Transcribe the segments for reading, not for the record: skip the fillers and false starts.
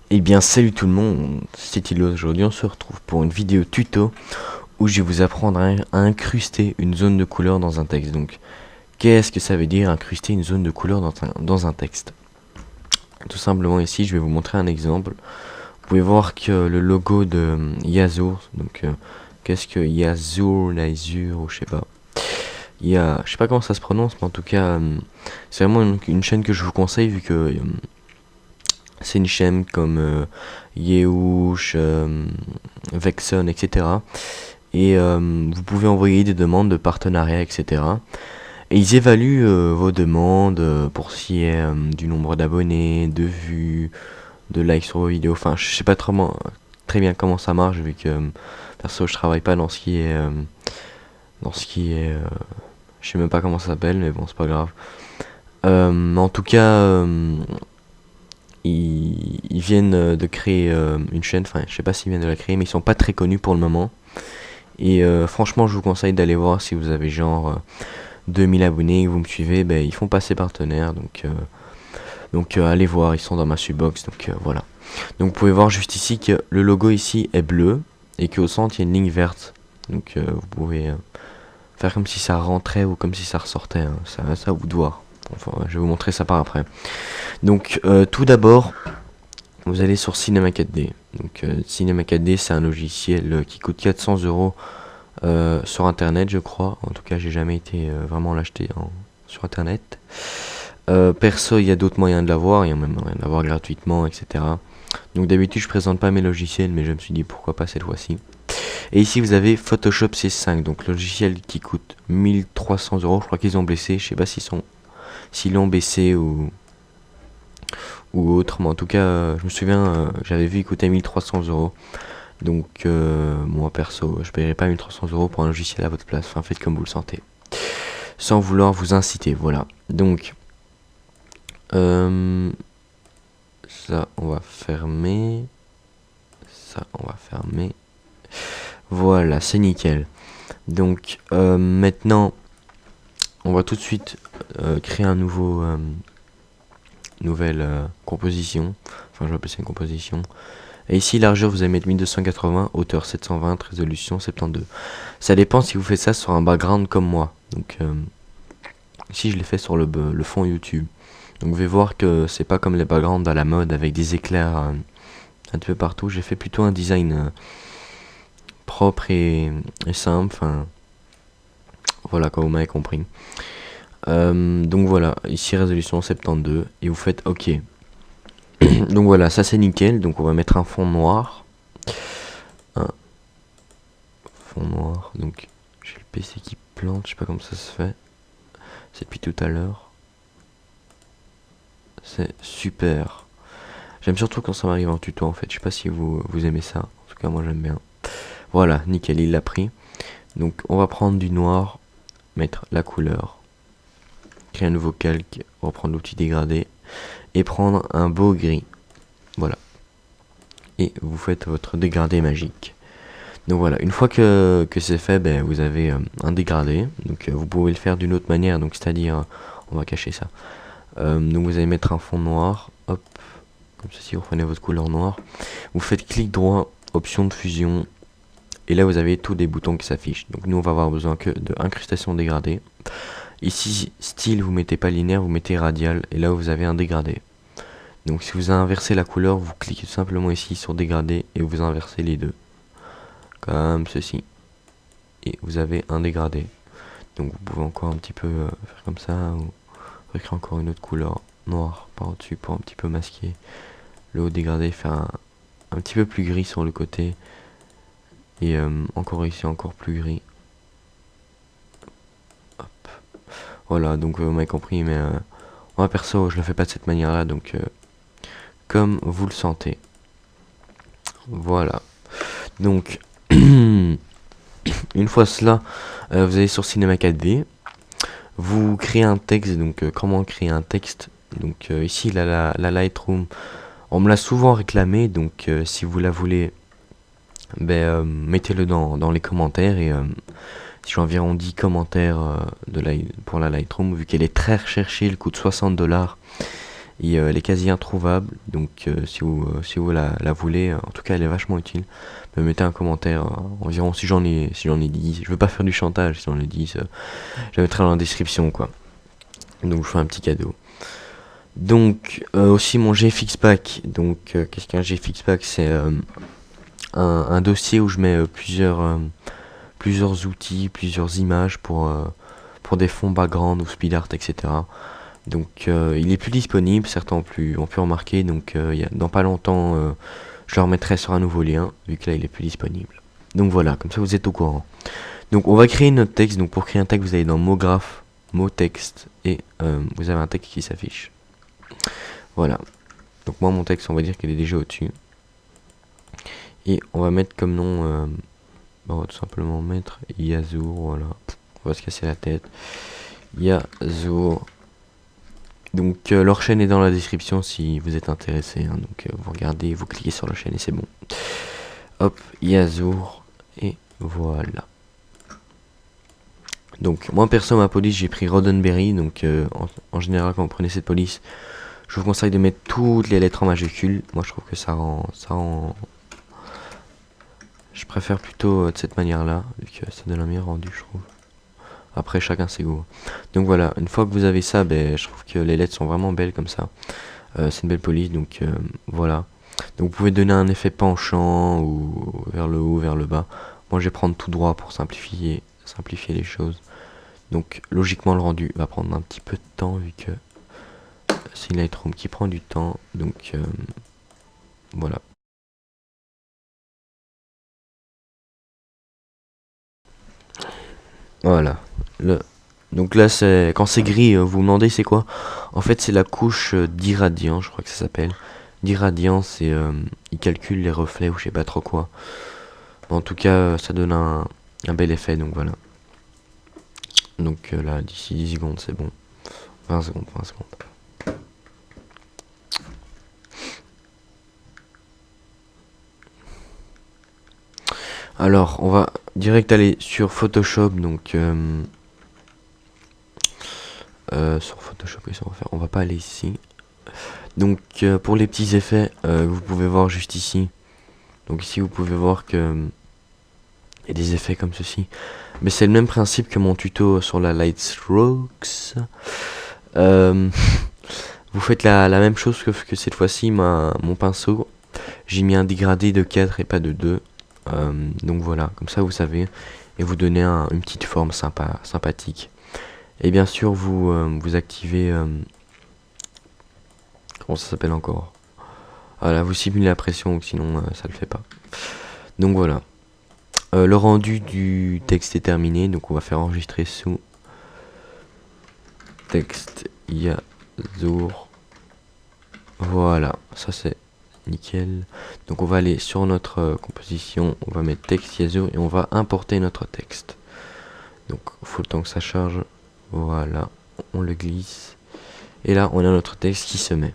Eh bien salut tout le monde, c'est Thilo. Aujourd'hui on se retrouve pour une vidéo tuto où je vais vous apprendre à incruster une zone de couleur dans un texte. Donc qu'est-ce que ça veut dire incruster une zone de couleur dans un texte? Tout simplement ici je vais vous montrer un exemple. Vous pouvez voir que le logo de Yazoo, donc qu'est-ce que Yazoo, Lazur ou je sais pas. Je sais pas comment ça se prononce, mais en tout cas c'est vraiment une chaîne que je vous conseille vu que c'est une chaîne comme Yeouch, Vexon, etc. Et vous pouvez envoyer des demandes de partenariat, etc. Et ils évaluent vos demandes pour ce qui est du nombre d'abonnés, de vues, de likes sur vos vidéos. Enfin, je sais pas très bien comment ça marche vu que perso je travaille pas dans ce qui est je sais même pas comment ça s'appelle, mais bon c'est pas grave. En tout cas, ils viennent de créer une chaîne, enfin je sais pas s'ils viennent de la créer, mais ils sont pas très connus pour le moment. Et franchement je vous conseille d'aller voir si vous avez genre 2000 abonnés et que vous me suivez, ben, ils font passer partenaire, donc allez voir, ils sont dans ma subbox, donc voilà. Donc vous pouvez voir juste ici que le logo ici est bleu et qu'au centre il y a une ligne verte. Donc vous pouvez faire comme si ça rentrait ou comme si ça ressortait, hein. Ça à vous de voir. Enfin, je vais vous montrer ça par après. Donc tout d'abord, vous allez sur Cinema 4D. Donc Cinema 4D c'est un logiciel qui coûte 400 € sur internet je crois. En tout cas j'ai jamais été vraiment l'acheter sur internet. Perso il y a d'autres moyens de l'avoir, il y a même moyen de l'avoir gratuitement, etc. Donc d'habitude je présente pas mes logiciels, mais je me suis dit pourquoi pas cette fois-ci. Et ici vous avez Photoshop C5, donc logiciel qui coûte 1300 €. Je crois qu'ils ont baissé, je sais pas s'ils l'ont baissé ou autre, mais en tout cas je me souviens j'avais vu il coûtait 1300 €. Donc moi perso je paierai pas 1300 € pour un logiciel à votre place. Enfin faites comme vous le sentez, sans vouloir vous inciter, voilà. Donc ça on va fermer, ça on va fermer, voilà c'est nickel. Donc maintenant on va tout de suite créer un nouvelle composition. Enfin je vais appeler ça une composition. Et ici largeur vous allez mettre 1280, hauteur 720, résolution 72. Ça dépend si vous faites ça sur un background comme moi. Donc ici je l'ai fait sur le fond YouTube. Donc vous allez voir que c'est pas comme les backgrounds à la mode avec des éclairs un peu partout. J'ai fait plutôt un design propre et simple. Enfin voilà, comme vous m'avez compris. Donc voilà, ici résolution 72 et vous faites OK. Donc voilà, ça c'est nickel. Donc on va mettre un fond noir. Un fond noir. Donc j'ai le PC qui plante, je sais pas comment ça se fait. C'est depuis tout à l'heure. C'est super. J'aime surtout quand ça m'arrive en tuto en fait. Je sais pas si vous aimez ça. En tout cas moi j'aime bien. Voilà, nickel, il l'a pris. Donc on va prendre du noir, mettre la couleur, créer un nouveau calque, reprendre l'outil dégradé et prendre un beau gris. Voilà. Et vous faites votre dégradé magique. Donc voilà, une fois que c'est fait, ben, vous avez un dégradé. Donc vous pouvez le faire d'une autre manière, donc c'est-à-dire, on va cacher ça. Donc vous allez mettre un fond noir, hop, comme ceci, vous prenez votre couleur noire. Vous faites clic droit, option de fusion, et là vous avez tous des boutons qui s'affichent. Donc nous on va avoir besoin que de incrustation dégradée. Ici, style, vous mettez pas linéaire, vous mettez radial, et là vous avez un dégradé. Donc si vous inversez la couleur, vous cliquez tout simplement ici sur dégradé, et vous inversez les deux. Comme ceci. Et vous avez un dégradé. Donc vous pouvez encore un petit peu faire comme ça, ou recréer encore une autre couleur noire par au-dessus pour un petit peu masquer le haut dégradé, faire un petit peu plus gris sur le côté, et encore ici encore plus gris. Hop. Voilà, donc vous m'avez compris, mais moi perso je le fais pas de cette manière là, donc comme vous le sentez. Voilà, donc une fois cela, vous allez sur Cinema 4D, vous créez un texte. Donc comment créer un texte? Donc ici la Lightroom, on me l'a souvent réclamé, donc si vous la voulez, ben, mettez-le dans les commentaires. Et j'ai environ 10 commentaires pour la Lightroom, vu qu'elle est très recherchée, elle coûte 60 $. et elle est quasi introuvable. Donc si vous la voulez, en tout cas elle est vachement utile. Me mettez un commentaire environ si j'en ai 10. Je veux pas faire du chantage, si j'en ai 10, je la mettrai dans la description quoi. Donc je fais un petit cadeau. Donc aussi mon GFX Pack. Donc qu'est-ce qu'un GFX Pack? C'est un dossier où je mets plusieurs outils, plusieurs images pour des fonds background ou speed art, etc. Donc il est plus disponible, certains ont pu remarquer, donc dans pas longtemps je le remettrai sur un nouveau lien, vu que là il est plus disponible. Donc voilà, comme ça vous êtes au courant. Donc on va créer notre texte, donc pour créer un texte vous allez dans mot graphe, mot texte, et vous avez un texte qui s'affiche. Voilà, donc moi mon texte on va dire qu'il est déjà au-dessus. Et on va mettre comme nom, on va tout simplement mettre Yazur, voilà, on va se casser la tête. Yazur. Donc leur chaîne est dans la description si vous êtes intéressé, hein. Donc vous regardez, vous cliquez sur la chaîne et c'est bon. Hop, Yazur, et voilà. Donc moi perso ma police j'ai pris Roddenberry, donc en général quand vous prenez cette police, je vous conseille de mettre toutes les lettres en majuscule. Moi je trouve que ça rend... Je préfère plutôt de cette manière là, vu que ça donne un meilleur rendu je trouve. Après chacun ses goûts. Donc voilà, une fois que vous avez ça, je trouve que les lettres sont vraiment belles comme ça. C'est une belle police, donc voilà. Donc vous pouvez donner un effet penchant ou vers le haut, vers le bas. Moi je vais prendre tout droit pour simplifier les choses. Donc logiquement le rendu va prendre un petit peu de temps vu que c'est une Lightroom qui prend du temps. Donc voilà. Voilà. Donc là, quand c'est gris, vous vous demandez c'est quoi? En fait, c'est la couche d'irradiant, je crois que ça s'appelle. D'irradiant, c'est il calcule les reflets ou je sais pas trop quoi. En tout cas, ça donne un bel effet, donc voilà. Donc là, d'ici 10 secondes, c'est bon. 20 secondes, 20 secondes. Alors, on va direct aller sur Photoshop, donc sur Photoshop, qu'est-ce qu'on va faire? On va pas aller ici. Donc pour les petits effets, vous pouvez voir juste ici. Donc ici vous pouvez voir que il y a des effets comme ceci. Mais c'est le même principe que mon tuto sur la Light Strokes. Vous faites la même chose que cette fois-ci, mon pinceau. J'ai mis un dégradé de 4 et pas de 2. Donc voilà, comme ça vous savez. Et vous donnez une petite forme sympathique. Et bien sûr vous activez... comment ça s'appelle encore? Voilà, vous simulez la pression, sinon ça le fait pas. Donc voilà. Le rendu du texte est terminé, donc on va faire enregistrer sous texte Yazur. Voilà, ça c'est nickel. Donc on va aller sur notre composition, on va mettre texte Yazur et on va importer notre texte. Donc il faut le temps que ça charge. Voilà, on le glisse. Et là on a notre texte qui se met.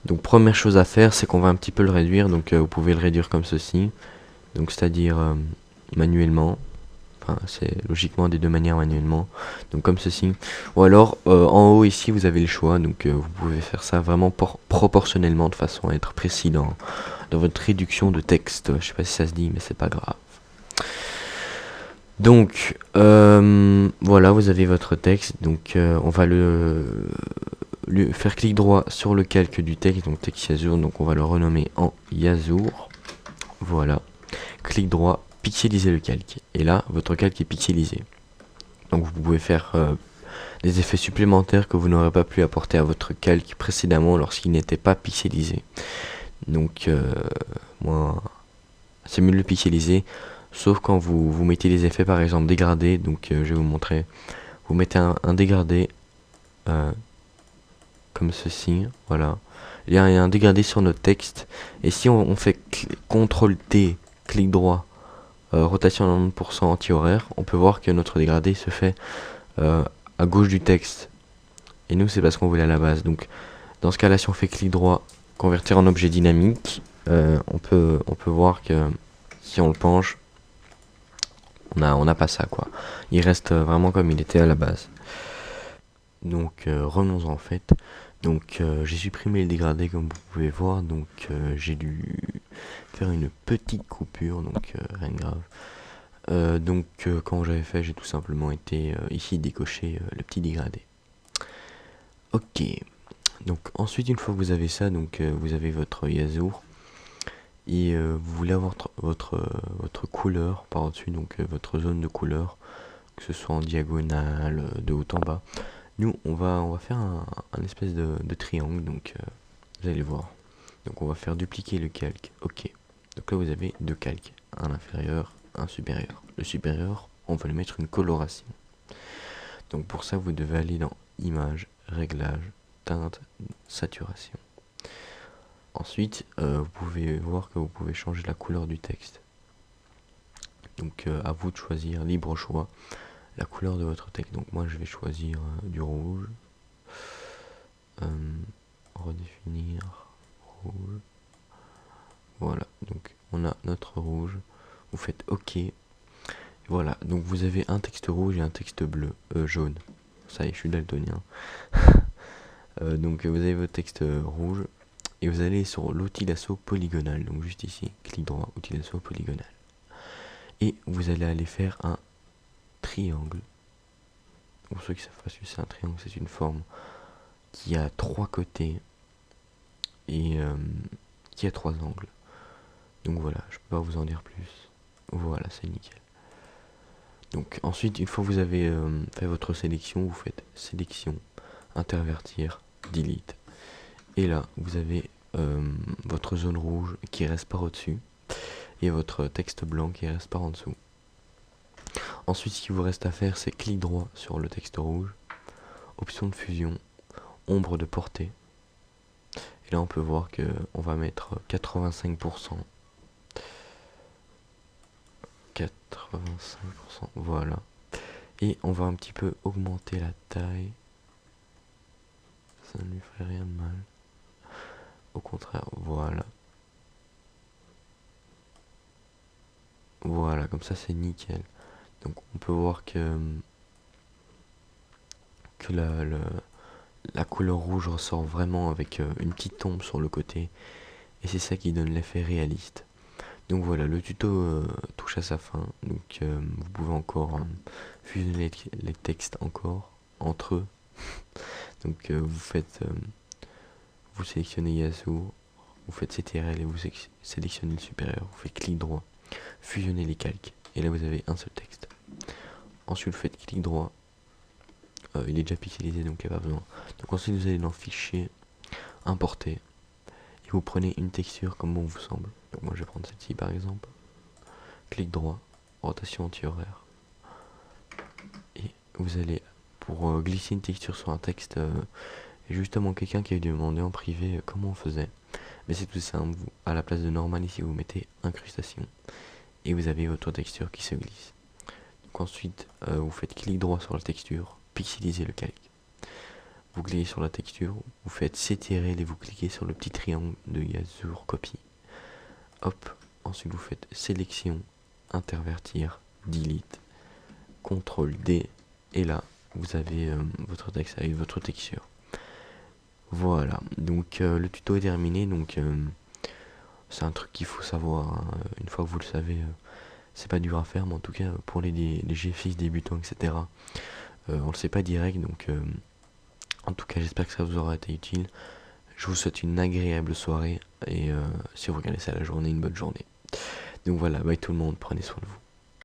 Donc première chose à faire, c'est qu'on va un petit peu le réduire. Donc vous pouvez le réduire comme ceci. Donc c'est-à-dire manuellement. Enfin c'est logiquement des deux manières manuellement. Donc comme ceci. Ou alors en haut ici vous avez le choix. Donc vous pouvez faire ça vraiment proportionnellement de façon à être précis dans votre réduction de texte. Je sais pas si ça se dit mais c'est pas grave. Donc voilà, vous avez votre texte. Donc on va faire clic droit sur le calque du texte, donc texte Yazur, donc on va le renommer en Yazur. Voilà, clic droit, pixeliser le calque, et là votre calque est pixelisé. Donc vous pouvez faire des effets supplémentaires que vous n'aurez pas pu apporter à votre calque précédemment lorsqu'il n'était pas pixelisé. Donc moi c'est mieux de le pixeliser, sauf quand vous mettez des effets par exemple dégradés. Donc je vais vous montrer, vous mettez un dégradé comme ceci, voilà. Il y a un dégradé sur notre texte. Et si on fait CTRL T, clic droit, rotation à 90% anti-horaire, on peut voir que notre dégradé se fait à gauche du texte. Et nous, c'est parce qu'on voulait à la base. Donc, dans ce cas-là, si on fait clic droit, convertir en objet dynamique, on peut voir que si on le penche, on n'a pas ça, quoi. Il reste vraiment comme il était à la base. Donc revenons en fait. Donc j'ai supprimé le dégradé comme vous pouvez voir, donc j'ai dû faire une petite coupure, donc rien de grave. Quand j'avais fait, j'ai tout simplement été ici décocher le petit dégradé. Ok, donc ensuite une fois que vous avez ça, donc vous avez votre Yasur et vous voulez avoir votre couleur par-dessus, donc votre zone de couleur, que ce soit en diagonale, de haut en bas. Nous, on va faire un espèce de triangle, donc vous allez voir. Donc on va faire dupliquer le calque, ok. Donc là vous avez deux calques, un inférieur, un supérieur. Le supérieur, on va lui mettre une coloration. Donc pour ça, vous devez aller dans Images, Réglages, Teinte, Saturation. Ensuite, vous pouvez voir que vous pouvez changer la couleur du texte. Donc à vous de choisir, libre choix, la couleur de votre texte. Donc moi je vais choisir du rouge. Redéfinir, rouge. Voilà, donc on a notre rouge. Vous faites OK. Voilà, donc vous avez un texte rouge et un texte bleu, jaune. Ça y est, je suis daltonien. Donc vous avez votre texte rouge et vous allez sur l'outil d'assaut polygonal. Donc juste ici, clic droit, outil d'assaut polygonal. Et vous allez aller faire un triangle. Pour ceux qui savent pas ce que c'est un triangle, c'est une forme qui a trois côtés et qui a trois angles. Donc voilà, je peux pas vous en dire plus. Voilà, c'est nickel. Donc ensuite, une fois que vous avez fait votre sélection, vous faites sélection, intervertir, delete. Et là, vous avez votre zone rouge qui reste par au-dessus et votre texte blanc qui reste par en dessous. Ensuite, ce qu'il vous reste à faire, c'est clic droit sur le texte rouge, option de fusion, ombre de portée. Et là, on peut voir que on va mettre 85%. 85%, voilà. Et on va un petit peu augmenter la taille. Ça ne lui ferait rien de mal. Au contraire, voilà. Voilà, comme ça c'est nickel. Donc on peut voir que la couleur rouge ressort vraiment avec une petite ombre sur le côté. Et c'est ça qui donne l'effet réaliste. Donc voilà, le tuto touche à sa fin. Donc vous pouvez encore fusionner les textes encore entre eux. Donc vous sélectionnez Yasur, vous faites CTRL et vous sélectionnez le supérieur, vous faites clic droit, fusionnez les calques, et là vous avez un seul texte. Ensuite vous faites clic droit, il est déjà pixelisé donc il n'y a pas besoin. Donc ensuite vous allez dans Fichier, Importer, et vous prenez une texture comme bon vous semble. Donc moi je vais prendre celle-ci par exemple, clic droit, rotation anti-horaire, et vous allez, pour glisser une texture sur un texte, et justement quelqu'un qui avait demandé en privé comment on faisait. Mais c'est tout simple, vous, à la place de normal ici vous mettez incrustation et vous avez votre texture qui se glisse. Donc ensuite vous faites clic droit sur la texture, pixeliser le calque. Vous cliquez sur la texture, vous faites CTRL et vous cliquez sur le petit triangle de Yasur Copy. Hop, ensuite vous faites sélection, intervertir, delete, CTRL D et là vous avez votre texte avec votre texture. Voilà, donc le tuto est terminé, donc c'est un truc qu'il faut savoir, hein. Une fois que vous le savez, c'est pas dur à faire, mais en tout cas pour les GFX débutants, etc., on le sait pas direct, donc en tout cas j'espère que ça vous aura été utile. Je vous souhaite une agréable soirée, et si vous regardez ça la journée, une bonne journée. Donc voilà, bye tout le monde, prenez soin de vous.